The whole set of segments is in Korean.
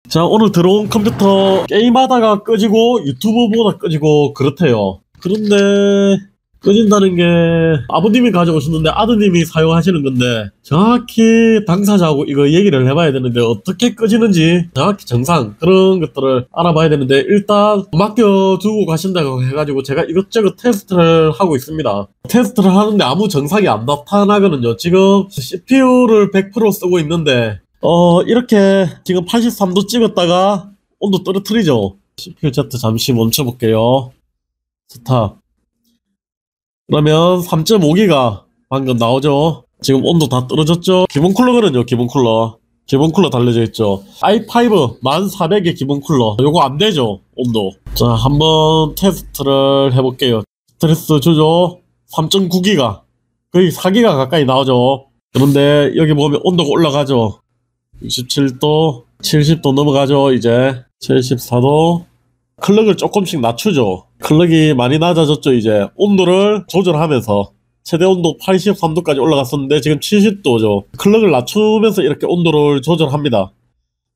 자, 오늘 들어온 컴퓨터 게임하다가 꺼지고 유튜브 보다 꺼지고 그렇대요. 그런데 꺼진다는 게 아버님이 가져오셨는데 아드님이 사용하시는 건데 정확히 당사자하고 이거 얘기를 해봐야 되는데 어떻게 꺼지는지 정확히 정상 그런 것들을 알아봐야 되는데 일단 맡겨두고 가신다고 해가지고 제가 이것저것 테스트를 하고 있습니다. 테스트를 하는데 아무 정상이 안 나타나거든요. 지금 CPU를 100% 쓰고 있는데 이렇게 지금 83도 찍었다가 온도 떨어뜨리죠. CPU Z 잠시 멈춰볼게요. 스탑. 그러면 3.5기가 방금 나오죠. 지금 온도 다 떨어졌죠. 기본 쿨러거든요. 기본 쿨러 달려져 있죠. i5 1400의 기본 쿨러. 요거 안 되죠. 온도. 자, 한번 테스트를 해볼게요. 스트레스 주죠. 3.9기가 거의 4기가 가까이 나오죠. 그런데 여기 보면 온도가 올라가죠. 67도, 70도 넘어가죠. 이제 74도. 클럭을 조금씩 낮추죠. 클럭이 많이 낮아졌죠. 이제 온도를 조절하면서 최대 온도 83도까지 올라갔었는데 지금 70도죠. 클럭을 낮추면서 이렇게 온도를 조절합니다.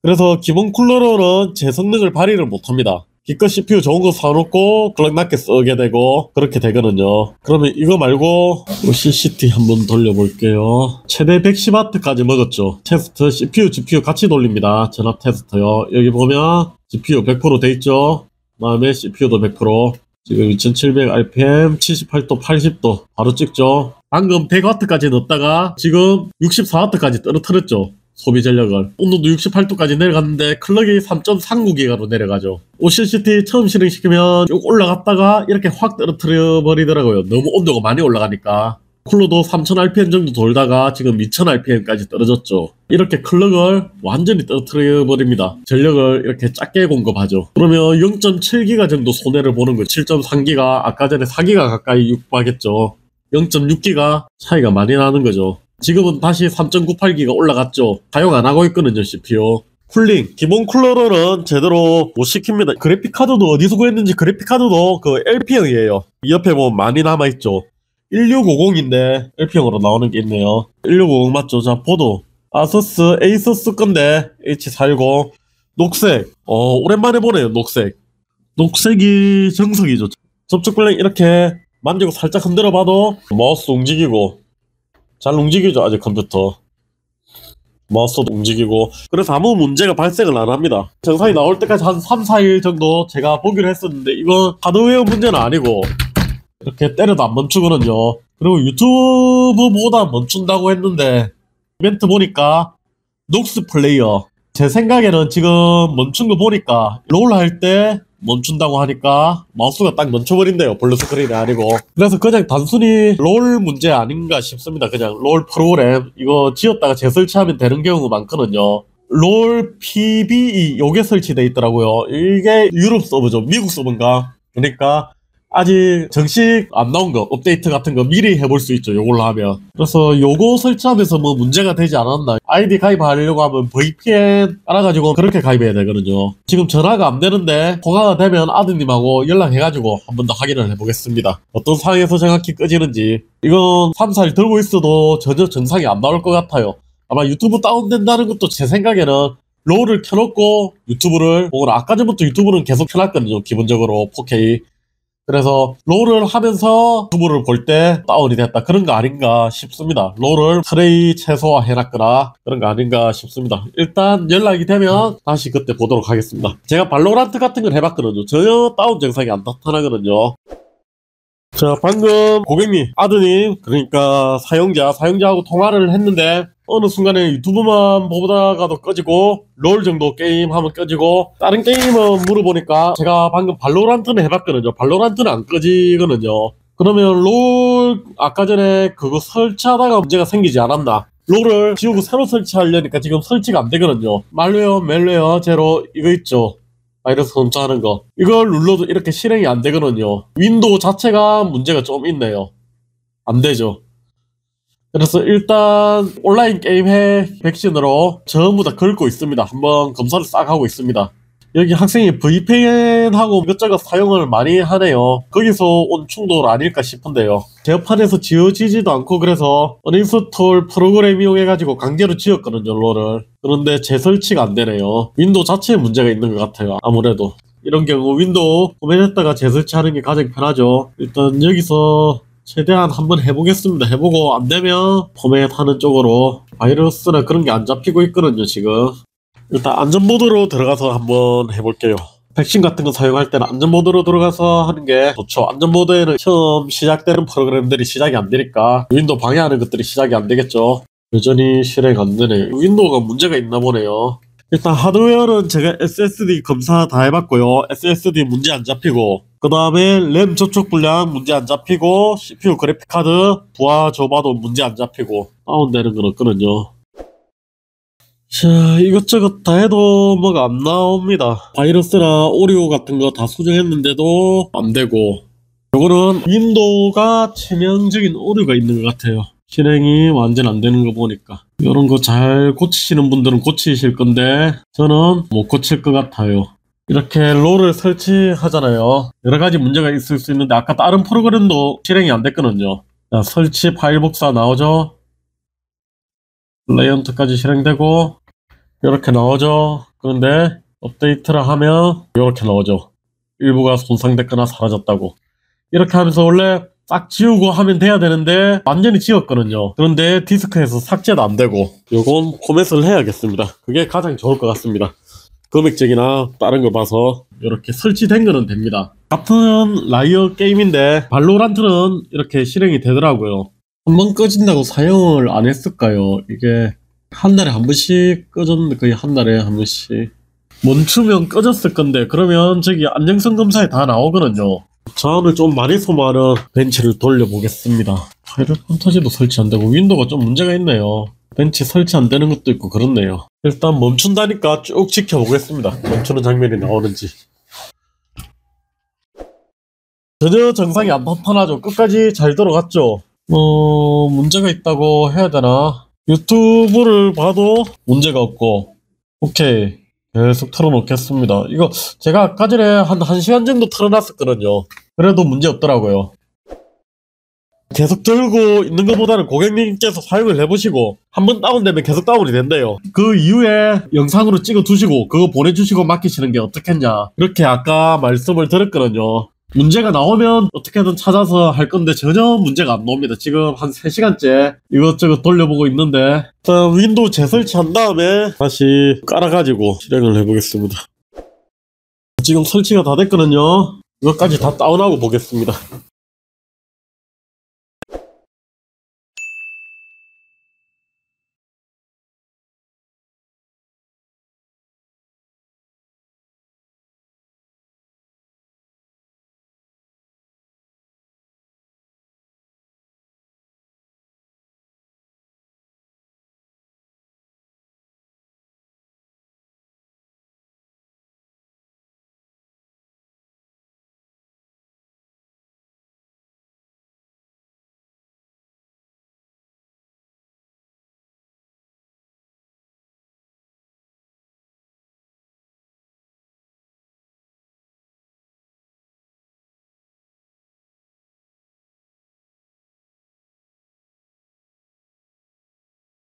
그래서 기본 쿨러로는 제 성능을 발휘를 못합니다. 기껏 CPU 좋은 거 사놓고 클럭 낮게 쓰게 되고 그렇게 되거든요. 그러면 이거 말고 CCT 한번 돌려볼게요. 최대 110W까지 먹었죠. 테스트 CPU, GPU 같이 돌립니다. 전압 테스트요. 여기 보면 GPU 100% 돼있죠. 그 다음에 CPU도 100%. 지금 2700rpm 78도 80도 바로 찍죠. 방금 100W까지 넣었다가 지금 64W까지 떨어뜨렸죠. 소비 전력을. 온도도 68도까지 내려갔는데 클럭이 3.39기가로 내려가죠. OCCT 처음 실행시키면 쭉 올라갔다가 이렇게 확 떨어뜨려 버리더라고요. 너무 온도가 많이 올라가니까. 쿨러도 3000rpm 정도 돌다가 지금 2000rpm까지 떨어졌죠. 이렇게 클럭을 완전히 떨어뜨려 버립니다. 전력을 이렇게 작게 공급하죠. 그러면 0.7기가 정도 손해를 보는 거예요. 7.3기가 아까 전에 4기가 가까이 육박했죠. 0.6기가 차이가 많이 나는 거죠. 지금은 다시 3.98기가 올라갔죠. 사용 안 하고 있거든요. CPU 쿨링 기본 쿨러로는 제대로 못 시킵니다. 그래픽카드도 어디서 구했는지 그래픽카드도 그 LP형이에요. 이 옆에 보면 많이 남아있죠. 1650인데 LP형으로 나오는 게 있네요. 1650 맞죠? 자, 보드 아서스 에이서스 건데 H410 녹색. 오랜만에 보네요. 녹색이 정석이죠. 접촉 블랙 이렇게 만지고 살짝 흔들어 봐도 마우스 움직이고 잘 움직이죠. 아직 컴퓨터 마우스도 움직이고 그래서 아무 문제가 발생을 안 합니다. 정상이 나올 때까지 한 3-4일 정도 제가 보기로 했었는데 이건 하드웨어 문제는 아니고 이렇게 때려도 안 멈추거든요. 그리고 유튜브보다 멈춘다고 했는데 이벤트 보니까 녹스 플레이어 제 생각에는 지금 멈춘 거 보니까 롤 할 때 멈춘다고 하니까 마우스가 딱 멈춰버린대요. 블루 스크린이 아니고. 그래서 그냥 단순히 롤 문제 아닌가 싶습니다. 그냥 롤 프로그램 이거 지었다가 재설치하면 되는 경우가 많거든요. 롤 PBE 요게 설치되어 있더라고요. 이게 유럽 서버죠. 미국 서버인가. 그러니까 아직 정식 안 나온 거 업데이트 같은 거 미리 해볼 수 있죠. 요걸로 하면. 그래서 요거 설치하면서 뭐 문제가 되지 않았나. 아이디 가입하려고 하면 VPN 알아가지고 그렇게 가입해야 되거든요. 지금 전화가 안 되는데 통화가 되면 아드님하고 연락해가지고 한 번 더 확인을 해보겠습니다. 어떤 상황에서 정확히 꺼지는지. 이건 3-4일 들고 있어도 전혀 정상이 안 나올 것 같아요. 아마 유튜브 다운된다는 것도 제 생각에는 롤을 켜놓고 유튜브를 보거나 아까 전부터 유튜브는 계속 켜놨거든요. 기본적으로 4K. 그래서 롤을 하면서 유튜브를 볼 때 다운이 됐다 그런 거 아닌가 싶습니다. 롤을 트레이 최소화 해놨거나 그런 거 아닌가 싶습니다. 일단 연락이 되면 다시 그때 보도록 하겠습니다. 제가 발로란트 같은 걸 해봤거든요. 전혀 다운 증상이 안 나타나거든요. 자, 방금 고객님, 아드님, 그러니까 사용자하고 통화를 했는데 어느 순간에 유튜브만 보다가도 꺼지고 롤 정도 게임 하면 꺼지고 다른 게임은 물어보니까 제가 방금 발로란트는 해봤거든요. 발로란트는 안 꺼지거든요. 그러면 롤 아까 전에 그거 설치하다가 문제가 생기지 않았나. 롤을 지우고 새로 설치하려니까 지금 설치가 안 되거든요. 말웨어 제로 이거 있죠. 바이러스 검사하는 거 이걸 눌러도 이렇게 실행이 안 되거든요. 윈도우 자체가 문제가 좀 있네요. 안 되죠. 그래서 일단 온라인 게임해 백신으로 전부 다 긁고 있습니다. 한번 검사를 싹 하고 있습니다. 여기 학생이 VPN하고 이것저것 사용을 많이 하네요. 거기서 온 충돌 아닐까 싶은데요. 개업판에서 지어지지도 않고 그래서 어닝스톨 프로그램 이용해가지고 강제로 지었거든요, 롤을. 그런데 재설치가 안 되네요. 윈도우 자체에 문제가 있는 것 같아요. 아무래도. 이런 경우 윈도우 포맷했다가 재설치하는 게 가장 편하죠. 일단 여기서 최대한 한번 해보겠습니다. 해보고 안되면 포맷하는 쪽으로. 바이러스나 그런 게 안 잡히고 있거든요, 지금. 일단 안전모드로 들어가서 한번 해볼게요. 백신 같은 거 사용할 때는 안전모드로 들어가서 하는 게 좋죠. 안전모드에는 처음 시작되는 프로그램들이 시작이 안 되니까 윈도우 방해하는 것들이 시작이 안 되겠죠. 여전히 실행 안 되네. 윈도우가 문제가 있나 보네요. 일단 하드웨어는 제가 SSD 검사 다 해봤고요. SSD 문제 안 잡히고, 그 다음에 램 접촉 불량 문제 안 잡히고, CPU 그래픽카드 부하 줘봐도 문제 안 잡히고, 다운되는 건 없거든요. 자, 이것저것 다 해도 뭐가 안 나옵니다. 바이러스나 오류 같은 거 다 수정했는데도 안 되고, 요거는 윈도우가 치명적인 오류가 있는 것 같아요. 실행이 완전 안 되는 거 보니까. 이런 거 잘 고치시는 분들은 고치실 건데 저는 못 고칠 것 같아요. 이렇게 롤을 설치하잖아요. 여러 가지 문제가 있을 수 있는데 아까 다른 프로그램도 실행이 안 됐거든요. 자, 설치 파일 복사 나오죠. 클라이언트까지 실행되고 이렇게 나오죠. 그런데 업데이트를 하면 이렇게 나오죠. 일부가 손상됐거나 사라졌다고. 이렇게 하면서 원래 싹 지우고 하면 돼야 되는데 완전히 지웠거든요. 그런데 디스크에서 삭제도 안 되고, 요건 포맷을 해야겠습니다. 그게 가장 좋을 것 같습니다. 금액적이나 다른 거 봐서 이렇게 설치된 거는 됩니다. 같은 라이어 게임인데 발로란트는 이렇게 실행이 되더라고요. 한번 꺼진다고 사용을 안 했을까요? 이게 한 달에 한 번씩 꺼졌는데 거의 한 달에 한 번씩 멈추면 꺼졌을 건데, 그러면 저기 안정성 검사에 다 나오거든요. 자원을 좀 많이 소모하는 벤치를 돌려보겠습니다. 파이럴 판타지도 설치 안 되고 윈도우가 좀 문제가 있네요. 벤치 설치 안 되는 것도 있고 그렇네요. 일단 멈춘다니까 쭉 지켜보겠습니다. 멈추는 장면이 나오는지. 전혀 정상이 안 나타나죠. 끝까지 잘 들어갔죠. 문제가 있다고 해야 되나? 유튜브를 봐도 문제가 없고. 오케이, 계속 틀어놓겠습니다. 이거 제가 아까 전에 한 1시간 정도 틀어놨었거든요. 그래도 문제 없더라고요. 계속 들고 있는 것보다는 고객님께서 사용을 해보시고 한번 다운되면 계속 다운이 된대요. 그 이후에 영상으로 찍어 두시고 그거 보내주시고 맡기시는 게 어떻겠냐, 이렇게 아까 말씀을 드렸거든요. 문제가 나오면 어떻게든 찾아서 할 건데 전혀 문제가 안 나옵니다. 지금 한 3시간째 이것저것 돌려보고 있는데, 일단 윈도우 재설치한 다음에 다시 깔아가지고 실행을 해보겠습니다. 지금 설치가 다 됐거든요. 이것까지 다 다운하고 보겠습니다.